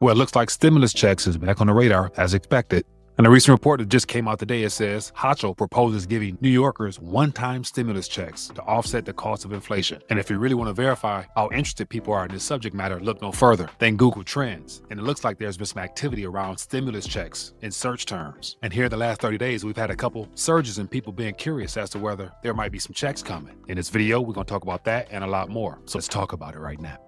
Well, it looks like stimulus checks is back on the radar as expected. In a recent report that just came out today, it says Hochul proposes giving New Yorkers one-time stimulus checks to offset the cost of inflation. And if you really want to verify how interested people are in this subject matter, look no further than Google Trends. And it looks like there's been some activity around stimulus checks in search terms. And here in the last 30 days, we've had a couple surges in people being curious as to whether there might be some checks coming. In this video, we're going to talk about that and a lot more. So let's talk about it right now.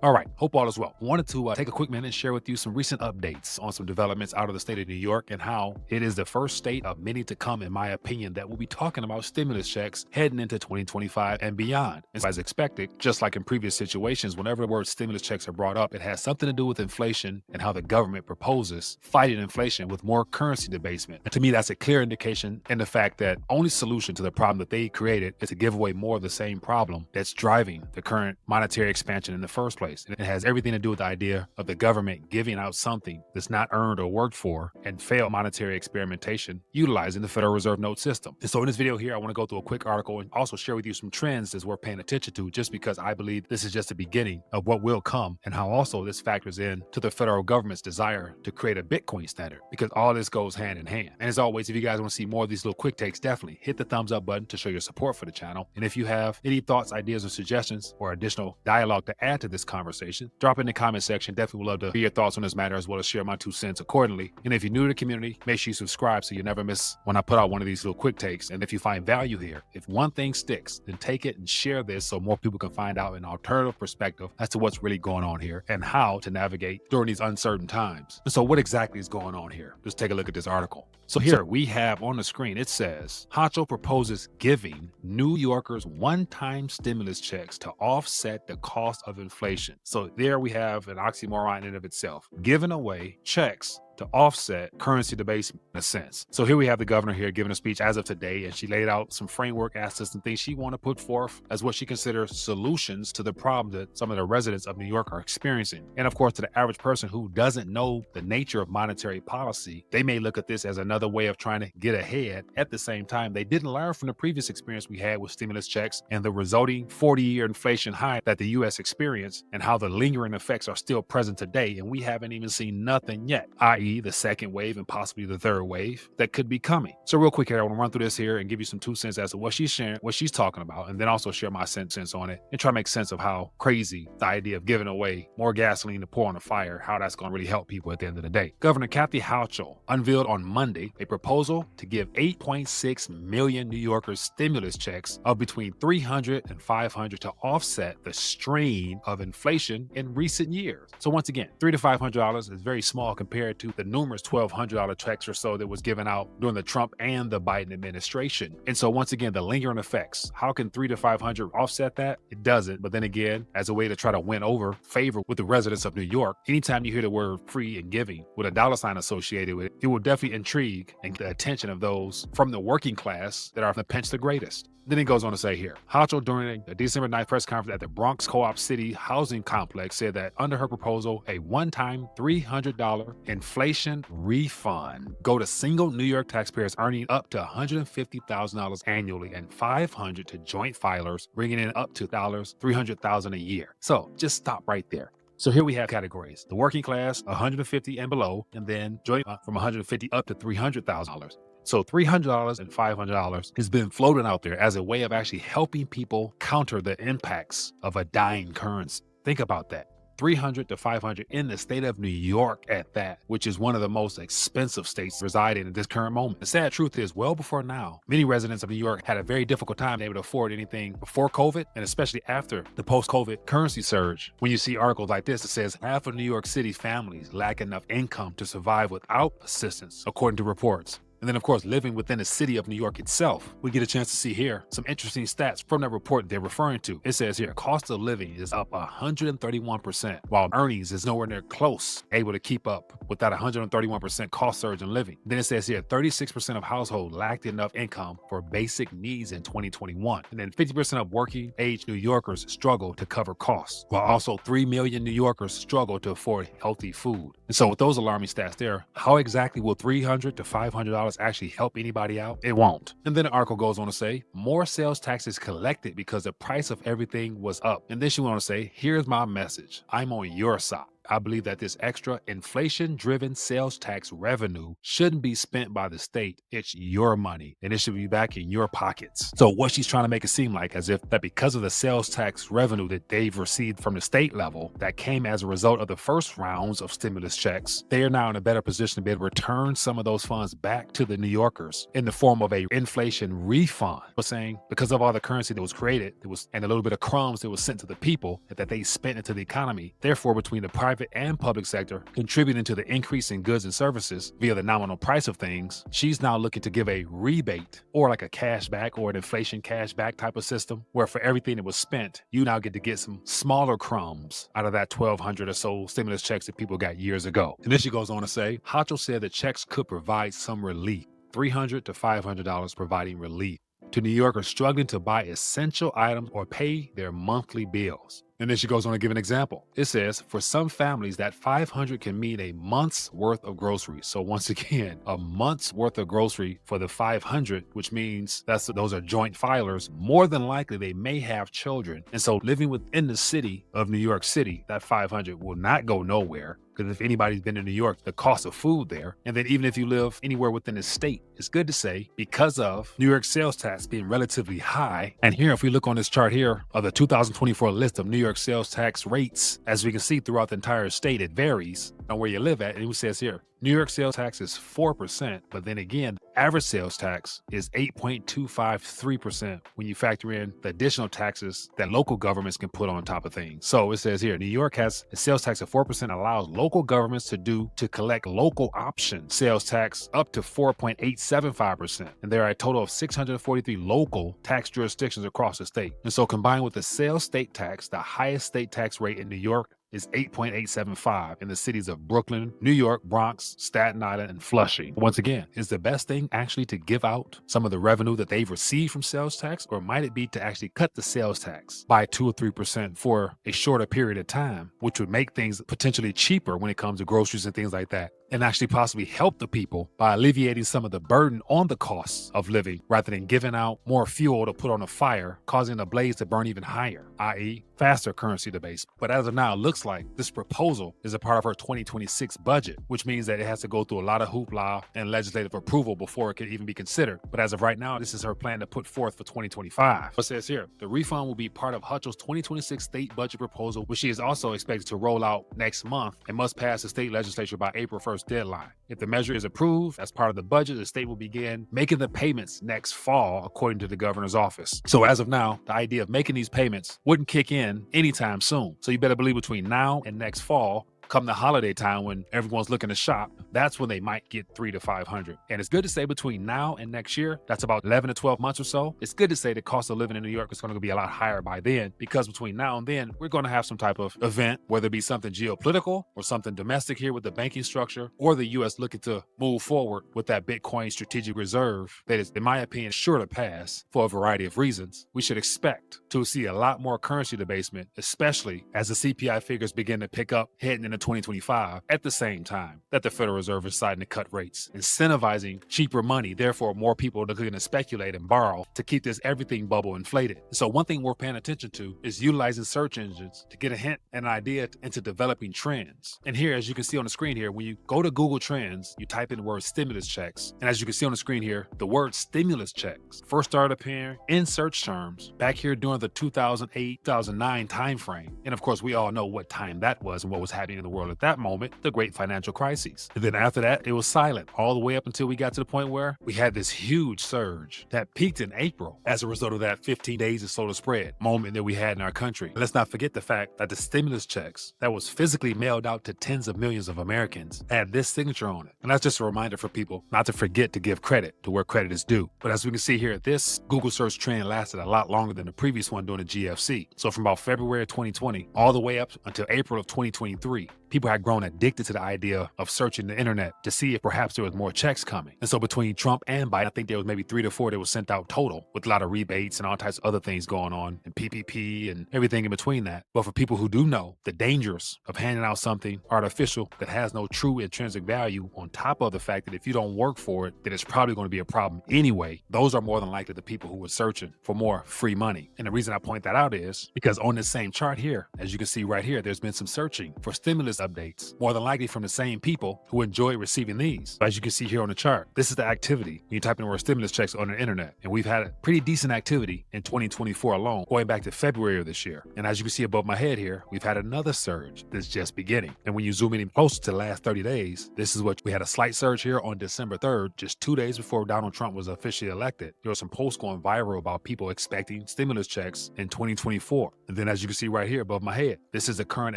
All right, hope all is well. Wanted to take a quick minute and share with you some recent updates on some developments out of the state of New York and how it is the first state of many to come, in my opinion, that will be talking about stimulus checks heading into 2025 and beyond. As expected, just like in previous situations, whenever the word stimulus checks are brought up, it has something to do with inflation and how the government proposes fighting inflation with more currency debasement. And to me, that's a clear indication in the fact that only solution to the problem that they created is to give away more of the same problem that's driving the current monetary expansion in the first place. And it has everything to do with the idea of the government giving out something that's not earned or worked for and failed monetary experimentation utilizing the Federal Reserve note system. And so in this video here, I want to go through a quick article and also share with you some trends that's worth paying attention to, just because I believe this is just the beginning of what will come and how also this factors in to the federal government's desire to create a Bitcoin standard, because all this goes hand in hand. And as always, if you guys want to see more of these little quick takes, definitely hit the thumbs up button to show your support for the channel. And if you have any thoughts, ideas, or suggestions or additional dialogue to add to this conversation, drop it in the comment section. Definitely would love to hear your thoughts on this matter, as well as share my 2 cents accordingly. And if you're new to the community, make sure you subscribe so you never miss when I put out one of these little quick takes. And if you find value here, if one thing sticks, then take it and share this so more people can find out an alternative perspective as to what's really going on here and how to navigate during these uncertain times. And so what exactly is going on here? Just take a look at this article. So here we have on the screen, it says, Hochul proposes giving New Yorkers one-time stimulus checks to offset the cost of inflation. So there we have an oxymoron in and of itself, giving away checks to offset currency debasement in a sense. So here we have the governor here giving a speech as of today, and she laid out some framework assets and things she want to put forth as what she considers solutions to the problem that some of the residents of New York are experiencing. And of course, to the average person who doesn't know the nature of monetary policy, they may look at this as another way of trying to get ahead. At the same time, they didn't learn from the previous experience we had with stimulus checks and the resulting 40-year inflation high that the U.S. experienced, and how the lingering effects are still present today, and we haven't even seen nothing yet, i.e. the second wave and possibly the third wave that could be coming. So real quick here, I want to run through this here and give you some 2 cents as to what she's sharing, what she's talking about, and then also share my cents on it and try to make sense of how crazy the idea of giving away more gasoline to pour on the fire, how that's going to really help people at the end of the day. Governor Kathy Hochul unveiled on Monday a proposal to give 8.6 million New Yorkers stimulus checks of between $300 and $500 to offset the strain of inflation in recent years. So once again, $300 to $500 is very small compared to the numerous $1,200 checks or so that was given out during the Trump and the Biden administration. And so once again, the lingering effects, how can $300 to $500 offset that? It doesn't. But then again, as a way to try to win over favor with the residents of New York, anytime you hear the word free and giving with a dollar sign associated with it, it will definitely intrigue and get the attention of those from the working class that are the pinch the greatest. Then it goes on to say here, Hochul during a December 9th press conference at the Bronx Co-op City housing complex said that under her proposal, a one-time $300 inflation refund go to single New York taxpayers earning up to $150,000 annually and $500 to joint filers, bringing in up to $300,000 a year. So just stop right there. So here we have categories: the working class, 150 and below, and then joint from 150 up to $300,000. So $300 and $500 has been floating out there as a way of actually helping people counter the impacts of a dying currency. Think about that. $300 to $500 in the state of New York at that, which is one of the most expensive states residing in this current moment. The sad truth is, well before now, many residents of New York had a very difficult time able to afford anything before COVID, and especially after the post-COVID currency surge. When you see articles like this, it says half of New York City families lack enough income to survive without assistance, according to reports. And then, of course, living within the city of New York itself, we get a chance to see here some interesting stats from that report they're referring to. It says here, cost of living is up 131%, while earnings is nowhere near close able to keep up with that 131% cost surge in living. Then it says here, 36% of households lacked enough income for basic needs in 2021. And then 50% of working age New Yorkers struggle to cover costs, while also 3 million New Yorkers struggle to afford healthy food. And so with those alarming stats there, how exactly will $300 to $500 actually help anybody out? It won't. And then the article goes on to say, more sales taxes collected because the price of everything was up. And then she went on to say, here's my message. I'm on your side. I believe that this extra inflation-driven sales tax revenue shouldn't be spent by the state. It's your money, and it should be back in your pockets. So what she's trying to make it seem like as if that because of the sales tax revenue that they've received from the state level that came as a result of the first rounds of stimulus checks, they are now in a better position to be able to return some of those funds back to the New Yorkers in the form of a inflation refund. But saying because of all the currency that was created, and a little bit of crumbs that was sent to the people that they spent into the economy, therefore between the private and public sector contributing to the increase in goods and services via the nominal price of things, she's now looking to give a rebate or like a cashback or an inflation cashback type of system where for everything that was spent, you now get some smaller crumbs out of that 1,200 or so stimulus checks that people got years ago. And then she goes on to say, Hochul said the checks could provide some relief, $300 to $500 providing relief to New Yorkers struggling to buy essential items or pay their monthly bills. And then she goes on to give an example. It says, for some families, that $500 can mean a month's worth of groceries. So once again, a month's worth of grocery for the $500, which means those are joint filers. More than likely, they may have children. And so living within the city of New York City, that $500 will not go nowhere. Because if anybody's been to New York, the cost of food there, and then even if you live anywhere within the state, it's good to say because of New York sales tax being relatively high. And here, if we look on this chart here of the 2024 list of New York sales tax rates, as we can see throughout the entire state, it varies on where you live at. And it says here, New York sales tax is 4%, but then again, average sales tax is 8.253% when you factor in the additional taxes that local governments can put on top of things. So it says here, New York has a sales tax of 4%, allows local governments to collect local option sales tax up to 4.875%. And there are a total of 643 local tax jurisdictions across the state. And so combined with the sales state tax, the highest state tax rate in New York is 8.875 in the cities of Brooklyn, New York, Bronx, Staten Island, and Flushing. Once again, is the best thing actually to give out some of the revenue that they've received from sales tax, or might it be to actually cut the sales tax by 2 or 3% for a shorter period of time, which would make things potentially cheaper when it comes to groceries and things like that, and actually possibly help the people by alleviating some of the burden on the costs of living rather than giving out more fuel to put on a fire, causing the blaze to burn even higher, i.e. faster currency debasement. But as of now, it looks like this proposal is a part of her 2026 budget, which means that it has to go through a lot of hoopla and legislative approval before it can even be considered. But as of right now, this is her plan to put forth for 2025. It says here, the refund will be part of Hochul's 2026 state budget proposal, which she is also expected to roll out next month and must pass the state legislature by April 1st deadline. If the measure is approved as part of the budget, the state will begin making the payments next fall, according to the governor's office. So as of now, the idea of making these payments wouldn't kick in anytime soon. So you better believe between now and next fall, come the holiday time when everyone's looking to shop, that's when they might get $300 to $500. And it's good to say between now and next year, that's about 11 to 12 months or so. It's good to say the cost of living in New York is going to be a lot higher by then, because between now and then, we're going to have some type of event, whether it be something geopolitical or something domestic here with the banking structure, or the U.S. looking to move forward with that Bitcoin strategic reserve that is, in my opinion, sure to pass for a variety of reasons. We should expect to see a lot more currency debasement, especially as the CPI figures begin to pick up heading into 2025, at the same time that the Federal Reserve is deciding to cut rates, incentivizing cheaper money, therefore more people are going to speculate and borrow to keep this everything bubble inflated. So one thing we're paying attention to is utilizing search engines to get a hint and an idea into developing trends. And here, as you can see on the screen here, when you go to Google Trends, you type in the word stimulus checks. And as you can see on the screen here, the word stimulus checks first started appearing in search terms back here during the 2008-2009 timeframe. And of course, we all know what time that was and what was happening in the world at that moment, the great financial crisis. And then after that, it was silent all the way up until we got to the point where we had this huge surge that peaked in April as a result of that 15 days of solar spread moment that we had in our country. And let's not forget the fact that the stimulus checks that was physically mailed out to tens of millions of Americans had this signature on it. And that's just a reminder for people not to forget to give credit to where credit is due. But as we can see here, this Google search trend lasted a lot longer than the previous one during the GFC. So from about February of 2020 all the way up until April of 2023, people had grown addicted to the idea of searching the internet to see if perhaps there was more checks coming. And so between Trump and Biden, I think there was maybe 3 to 4 that was sent out total, with a lot of rebates and all types of other things going on, and PPP and everything in between that. But for people who do know the dangers of handing out something artificial that has no true intrinsic value, on top of the fact that if you don't work for it, then it's probably going to be a problem anyway, those are more than likely the people who were searching for more free money. And the reason I point that out is because on this same chart here, as you can see right here, there's been some searching for stimulus updates, more than likely from the same people who enjoy receiving these. As you can see here on the chart, this is the activity when you type in the word stimulus checks on the internet. And we've had a pretty decent activity in 2024 alone, going back to February of this year. And as you can see above my head here, we've had another surge that's just beginning. And when you zoom in even closer to the last 30 days, this is what we had: a slight surge here on December 3rd, just 2 days before Donald Trump was officially elected. There were some posts going viral about people expecting stimulus checks in 2024. And then as you can see right here above my head, this is the current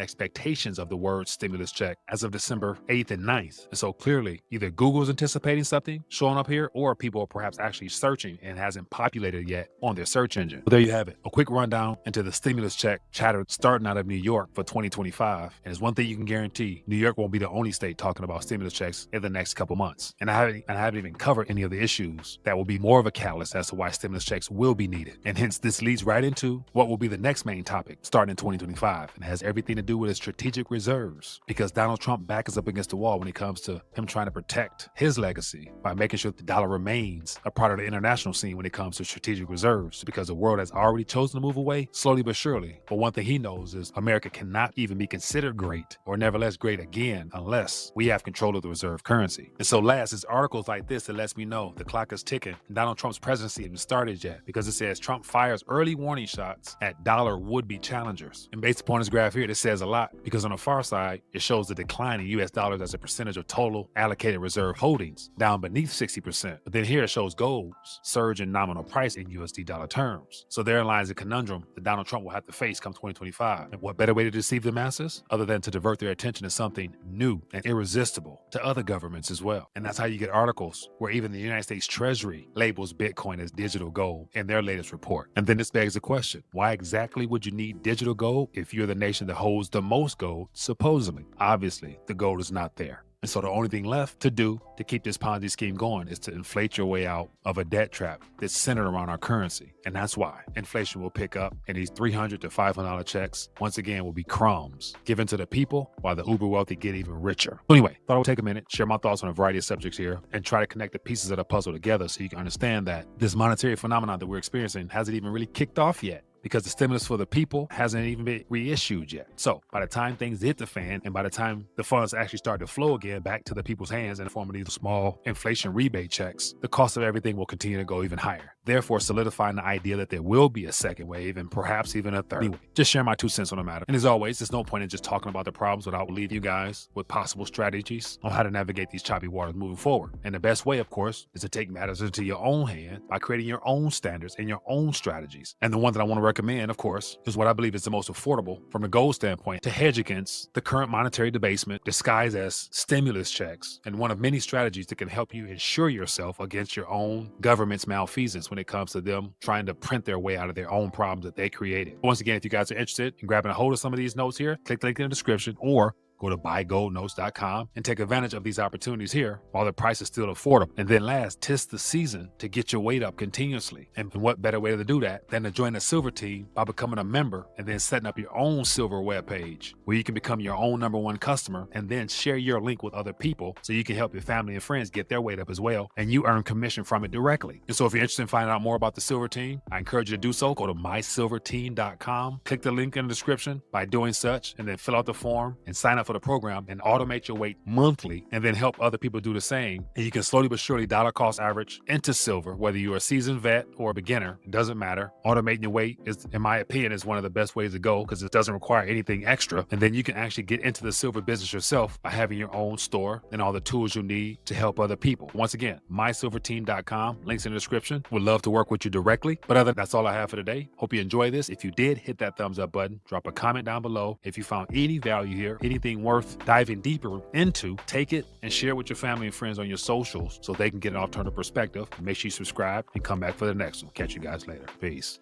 expectations of the word stimulus check as of December 8th and 9th. And so clearly either Google's anticipating something showing up here, or people are perhaps actually searching and hasn't populated yet on their search engine. But there you have it, a quick rundown into the stimulus check chatter starting out of New York for 2025. And it's one thing you can guarantee: New York won't be the only state talking about stimulus checks in the next couple months. And I haven't even covered any of the issues that will be more of a catalyst as to why stimulus checks will be needed. And hence this leads right into what will be the next main topic starting in 2025, and has everything to do with his strategic reserves, because Donald Trump back is up against the wall when it comes to him trying to protect his legacy by making sure that the dollar remains a part of the international scene when it comes to strategic reserves, because the world has already chosen to move away slowly but surely. But one thing he knows is America cannot even be considered great, or nevertheless great again, unless we have control of the reserve currency. And so last is articles like this that lets me know the clock is ticking and Donald Trump's presidency hasn't started yet, because it says Trump fires early warning shots at dollar would-be challengers. And based upon this graph here, this says a lot, because on the far side, it shows the decline in US dollars as a percentage of total allocated reserve holdings, down beneath 60%. But then here it shows gold's surge in nominal price in USD dollar terms. So therein lies a conundrum that Donald Trump will have to face come 2025. And what better way to deceive the masses other than to divert their attention to something new and irresistible to other governments as well? And that's how you get articles where even the United States Treasury labels Bitcoin as digital gold in their latest report. And then this begs the question: why exactly would you need digital gold if you're the nation that holds the most gold, supposedly? Obviously, the gold is not there. And so the only thing left to do to keep this Ponzi scheme going is to inflate your way out of a debt trap that's centered around our currency. And that's why inflation will pick up, and these $300 to $500 checks, once again, will be crumbs given to the people while the uber wealthy get even richer. So anyway, thought I would take a minute, share my thoughts on a variety of subjects here, and try to connect the pieces of the puzzle together so you can understand that this monetary phenomenon that we're experiencing hasn't even really kicked off yet, because the stimulus for the people hasn't even been reissued yet. So by the time things hit the fan, and by the time the funds actually start to flow again back to the people's hands in the form of these small inflation rebate checks, the cost of everything will continue to go even higher, therefore solidifying the idea that there will be a second wave and perhaps even a third. Anyway, just share my 2 cents on the matter. And as always, there's no point in just talking about the problems without leaving you guys with possible strategies on how to navigate these choppy waters moving forward. And the best way, of course, is to take matters into your own hand by creating your own standards and your own strategies. And the one that I want to recommend, of course, is what I believe is the most affordable from a gold standpoint to hedge against the current monetary debasement disguised as stimulus checks, and one of many strategies that can help you insure yourself against your own government's malfeasance when it comes to them trying to print their way out of their own problems that they created. Once again, if you guys are interested in grabbing a hold of some of these notes here, click the link in the description, or go to buygoldnotes.com and take advantage of these opportunities here while the price is still affordable. And then last, 'tis the season to get your weight up continuously. And what better way to do that than to join the silver team by becoming a member and then setting up your own silver webpage where you can become your own #1 customer and then share your link with other people so you can help your family and friends get their weight up as well, and you earn commission from it directly. And so if you're interested in finding out more about the silver team, I encourage you to do so. Go to mysilverteam.com, click the link in the description by doing such, and then fill out the form and sign up for the program and automate your weight monthly, and then help other people do the same. And you can slowly but surely dollar cost average into silver, whether you're a seasoned vet or a beginner, it doesn't matter. Automating your weight is, in my opinion, is one of the best ways to go, because it doesn't require anything extra. And then you can actually get into the silver business yourself by having your own store and all the tools you need to help other people. Once again, mysilverteam.com, links in the description. Would love to work with you directly. But that's all I have for today. Hope you enjoy this. If you did, hit that thumbs up button, drop a comment down below. If you found any value here, anything worth diving deeper into, take it and share it with your family and friends on your socials so they can get an alternative perspective. Make sure you subscribe and come back for the next one. Catch you guys later. Peace.